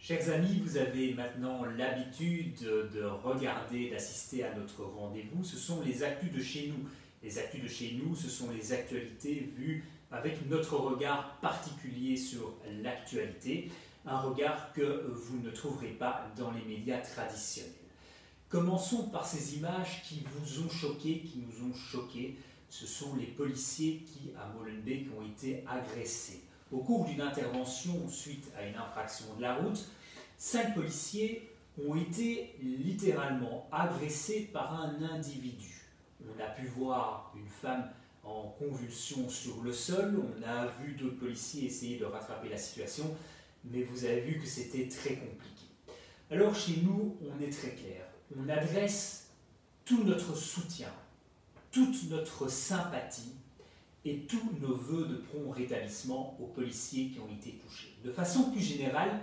Chers amis, vous avez maintenant l'habitude de regarder, d'assister à notre rendez-vous. Ce sont les actus de chez nous. Les actus de chez nous, ce sont les actualités vues avec notre regard particulier sur l'actualité. Un regard que vous ne trouverez pas dans les médias traditionnels. Commençons par ces images qui vous ont choqué, qui nous ont choqués. Ce sont les policiers qui, à Molenbeek, ont été agressés. Au cours d'une intervention suite à une infraction de la route, 5 policiers ont été littéralement agressés par un individu. On a pu voir une femme en convulsion sur le sol, on a vu d'autres policiers essayer de rattraper la situation, mais vous avez vu que c'était très compliqué. Alors chez nous, on est très clair, on adresse tout notre soutien, toute notre sympathie et tous nos vœux de prompt rétablissement aux policiers qui ont été touchés. De façon plus générale,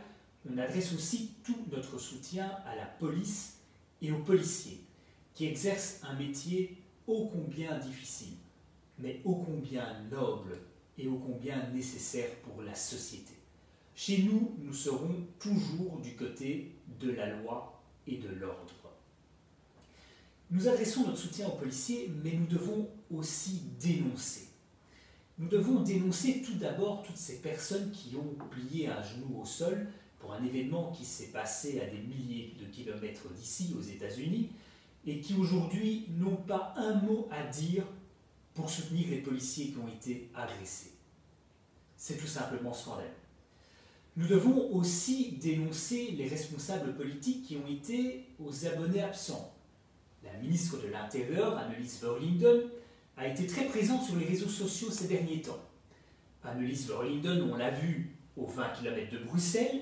on adresse aussi tout notre soutien à la police et aux policiers qui exercent un métier ô combien difficile, mais ô combien noble et ô combien nécessaire pour la société. Chez nous, nous serons toujours du côté de la loi et de l'ordre. Nous adressons notre soutien aux policiers, mais nous devons aussi dénoncer. Nous devons dénoncer tout d'abord toutes ces personnes qui ont plié un genou au sol pour un événement qui s'est passé à des milliers de kilomètres d'ici, aux États-Unis, et qui aujourd'hui n'ont pas un mot à dire pour soutenir les policiers qui ont été agressés. C'est tout simplement scandaleux. Nous devons aussi dénoncer les responsables politiques qui ont été aux abonnés absents. La ministre de l'Intérieur, Annelies Verlinden, a été très présente sur les réseaux sociaux ces derniers temps. Annelies Verlinden, on l'a vu aux 20 km de Bruxelles,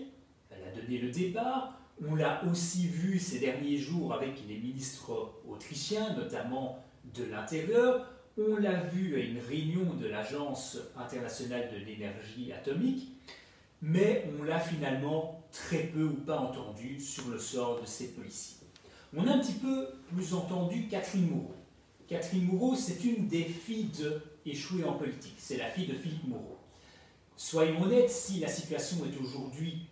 elle a donné le départ. On l'a aussi vu ces derniers jours avec les ministres autrichiens, notamment de l'Intérieur. On l'a vu à une réunion de l'Agence internationale de l'énergie atomique, mais on l'a finalement très peu ou pas entendu sur le sort de ces policiers. On a un petit peu plus entendu Catherine Moreau. Catherine Moreau, c'est une des filles d'échouer en politique. C'est la fille de Philippe Moreau. Soyons honnêtes, si la situation est aujourd'hui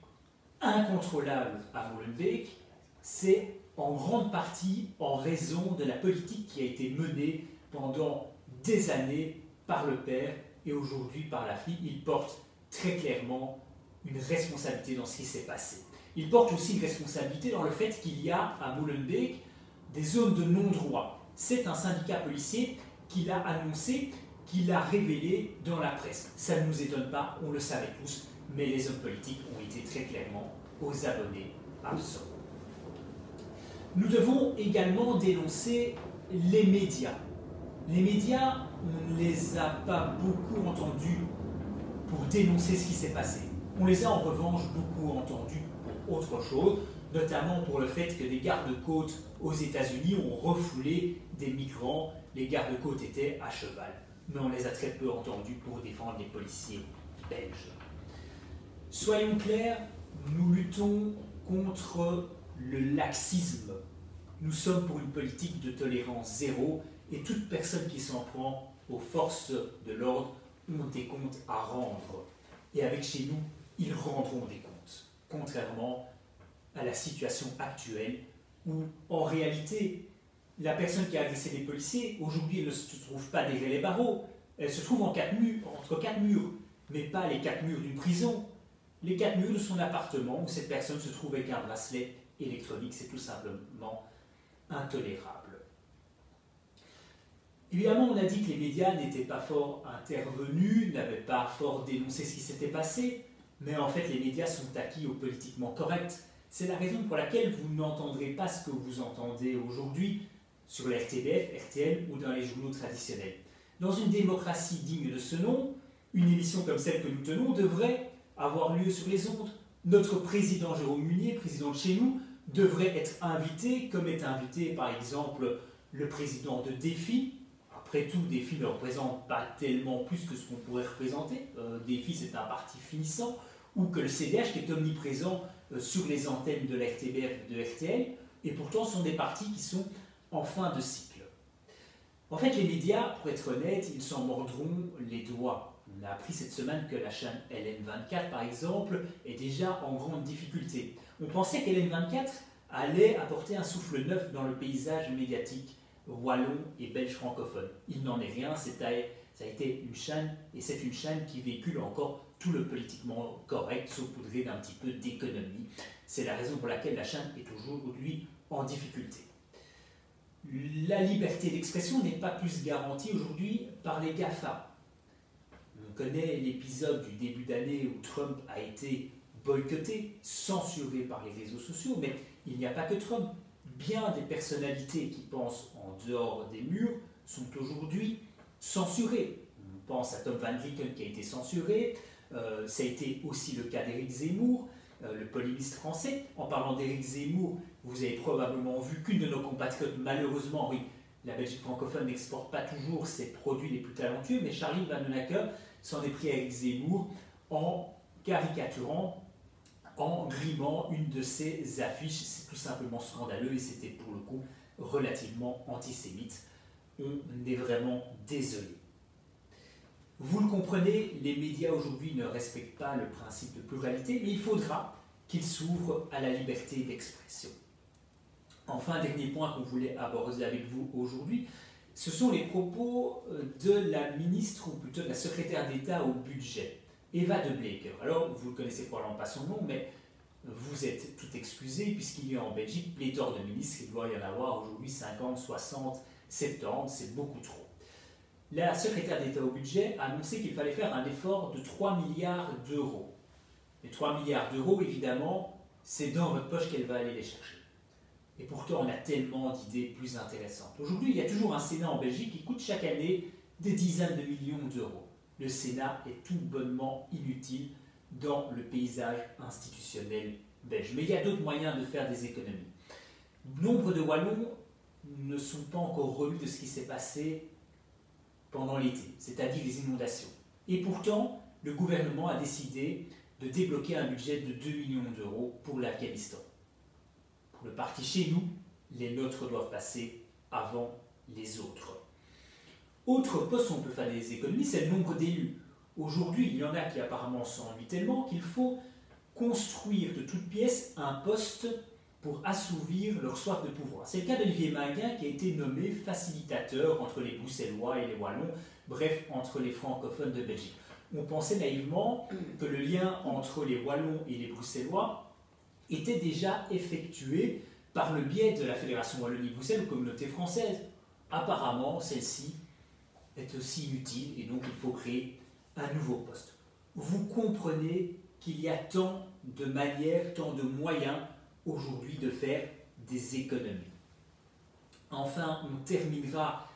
incontrôlable à Molenbeek, c'est en grande partie en raison de la politique qui a été menée pendant des années par le père et aujourd'hui par la fille. Il porte très clairement une responsabilité dans ce qui s'est passé. Il porte aussi une responsabilité dans le fait qu'il y a à Molenbeek des zones de non-droit. C'est un syndicat policier qui l'a annoncé, qui l'a révélé dans la presse. Ça ne nous étonne pas, on le savait tous, mais les hommes politiques ont été très clairement aux abonnés absents. Nous devons également dénoncer les médias. Les médias, on ne les a pas beaucoup entendus pour dénoncer ce qui s'est passé. On les a en revanche beaucoup entendus pour autre chose, notamment pour le fait que des gardes-côtes aux États-Unis ont refoulé des migrants. Les gardes-côtes étaient à cheval, mais on les a très peu entendus pour défendre les policiers belges. Soyons clairs, nous luttons contre le laxisme. Nous sommes pour une politique de tolérance zéro et toute personne qui s'en prend aux forces de l'ordre ont des comptes à rendre. Et avec chez nous, ils rendront des comptes, contrairement à la situation actuelle où, en réalité, la personne qui a agressé les policiers, aujourd'hui, elle ne se trouve pas derrière les barreaux, elle se trouve entre 4 murs, mais pas les 4 murs d'une prison. Les 4 murs de son appartement où cette personne se trouve avec un bracelet électronique, c'est tout simplement intolérable. Évidemment, on a dit que les médias n'étaient pas fort intervenus, n'avaient pas fort dénoncé ce qui s'était passé, mais en fait, les médias sont acquis au politiquement correct. C'est la raison pour laquelle vous n'entendrez pas ce que vous entendez aujourd'hui sur la RTBF, RTL ou dans les journaux traditionnels. Dans une démocratie digne de ce nom, une émission comme celle que nous tenons devrait avoir lieu sur les ondes. Notre président Jérôme Munier, président de chez nous, devrait être invité, comme est invité par exemple le président de Défi. Après tout, Défi ne représente pas tellement plus que ce qu'on pourrait représenter. Défi, c'est un parti finissant, ou que le CDH qui est omniprésent sur les antennes de la RTBF, de RTL, et pourtant sont des partis qui sont en fin de cycle. En fait, les médias, pour être honnête, ils s'en mordront les doigts. On a appris cette semaine que la chaîne LN24, par exemple, est déjà en grande difficulté. On pensait qu'LN24 allait apporter un souffle neuf dans le paysage médiatique wallon et belge francophone. Il n'en est rien, ça a été une chaîne, et c'est une chaîne qui véhicule encore tout le politiquement correct, saupoudré d'un petit peu d'économie. C'est la raison pour laquelle la chaîne est aujourd'hui en difficulté. La liberté d'expression n'est pas plus garantie aujourd'hui par les GAFA. On connaît l'épisode du début d'année où Trump a été boycotté, censuré par les réseaux sociaux, mais il n'y a pas que Trump. Bien des personnalités qui pensent en dehors des murs sont aujourd'hui censurées. On pense à Tom Van Grieken qui a été censuré, ça a été aussi le cas d'Éric Zemmour, le polémiste français. En parlant d'Éric Zemmour, vous avez probablement vu qu'une de nos compatriotes, malheureusement, oui, la Belgique francophone n'exporte pas toujours ses produits les plus talentueux, mais Charlie Vanhoenacker s'en est pris à Éric Zemmour en caricaturant, en grimant une de ses affiches. C'est tout simplement scandaleux et c'était pour le coup relativement antisémite. On est vraiment désolé. Vous le comprenez, les médias aujourd'hui ne respectent pas le principe de pluralité, mais il faudra qu'ils s'ouvrent à la liberté d'expression. Enfin, dernier point qu'on voulait aborder avec vous aujourd'hui, ce sont les propos de la ministre, ou plutôt de la secrétaire d'État au budget, Eva de Bleker. Alors, vous ne connaissez probablement pas son nom, mais vous êtes tout excusé, puisqu'il y a en Belgique pléthore de ministres, il doit y en avoir aujourd'hui 50, 60, 70, c'est beaucoup trop. La secrétaire d'État au budget a annoncé qu'il fallait faire un effort de 3 milliards d'euros. Les 3 milliards d'euros, évidemment, c'est dans votre poche qu'elle va aller les chercher. Et pourtant, on a tellement d'idées plus intéressantes. Aujourd'hui, il y a toujours un Sénat en Belgique qui coûte chaque année des dizaines de millions d'euros. Le Sénat est tout bonnement inutile dans le paysage institutionnel belge. Mais il y a d'autres moyens de faire des économies. Nombre de Wallons ne sont pas encore remis de ce qui s'est passé pendant l'été, c'est-à-dire les inondations. Et pourtant, le gouvernement a décidé de débloquer un budget de 2 millions d'euros pour l'Afghanistan. Pour le parti chez nous, les nôtres doivent passer avant les autres. Autre poste où on peut faire des économies, c'est le nombre d'élus. Aujourd'hui, il y en a qui apparemment s'ennuient tellement qu'il faut construire de toutes pièces un poste pour assouvir leur soif de pouvoir. C'est le cas d'Olivier Mainguin qui a été nommé facilitateur entre les Bruxellois et les Wallons, bref, entre les francophones de Belgique. On pensait naïvement que le lien entre les Wallons et les Bruxellois était déjà effectué par le biais de la Fédération Wallonie-Bruxelles ou Communauté française. Apparemment, celle-ci est aussi inutile et donc il faut créer un nouveau poste. Vous comprenez qu'il y a tant de manières, tant de moyens aujourd'hui de faire des économies. Enfin, on terminera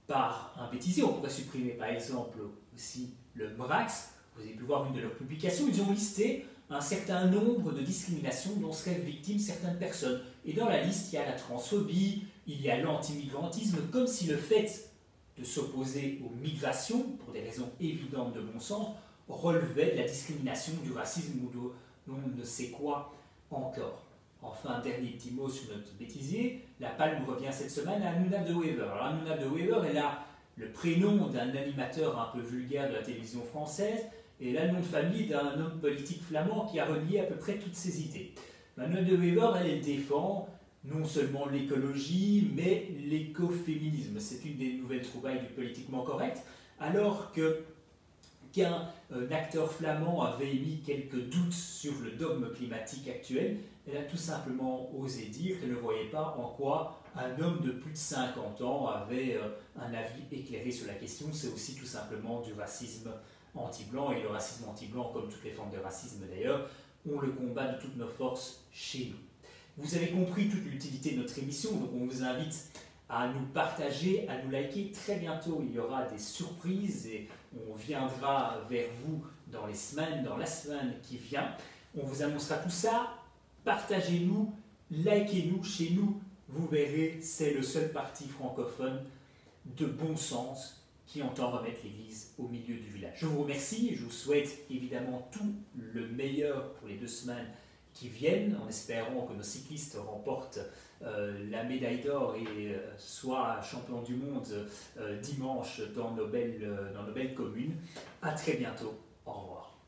par un bêtisier. On pourrait supprimer par exemple aussi le MRAX. Vous avez pu voir une de leurs publications. Ils ont listé un certain nombre de discriminations dont seraient victimes certaines personnes. Et dans la liste, il y a la transphobie, il y a l'antimigrantisme, comme si le fait de s'opposer aux migrations, pour des raisons évidentes de bon sens, relevait de la discrimination, du racisme ou de l'on ne sait quoi encore. Enfin, dernier petit mot sur notre bêtisier, la palme revient cette semaine à Hanouna de Wever. Alors, Hanouna de Wever, elle a le prénom d'un animateur un peu vulgaire de la télévision française et là le nom de famille d'un homme politique flamand qui a relié à peu près toutes ses idées. Hanouna de Wever, elle défend non seulement l'écologie, mais l'écoféminisme. C'est une des nouvelles trouvailles du politiquement correct, alors qu'un acteur flamand avait émis quelques doutes sur le dogme climatique actuel. Elle a tout simplement osé dire qu'elle ne voyait pas en quoi un homme de plus de 50 ans avait un avis éclairé sur la question. C'est aussi tout simplement du racisme anti-blanc, et le racisme anti-blanc, comme toutes les formes de racisme d'ailleurs, on le combat de toutes nos forces chez nous. Vous avez compris toute l'utilité de notre émission, donc on vous invite à nous partager, à nous liker. Très bientôt, il y aura des surprises et on viendra vers vous dans la semaine qui vient. On vous annoncera tout ça. Partagez-nous, likez-nous chez nous. Vous verrez, c'est le seul parti francophone de bon sens qui entend remettre l'Église au milieu du village. Je vous remercie et je vous souhaite évidemment tout le meilleur pour les 2 semaines qui viennent, en espérant que nos cyclistes remportent la médaille d'or et soient champions du monde dimanche dans nos belles communes. À très bientôt. Au revoir.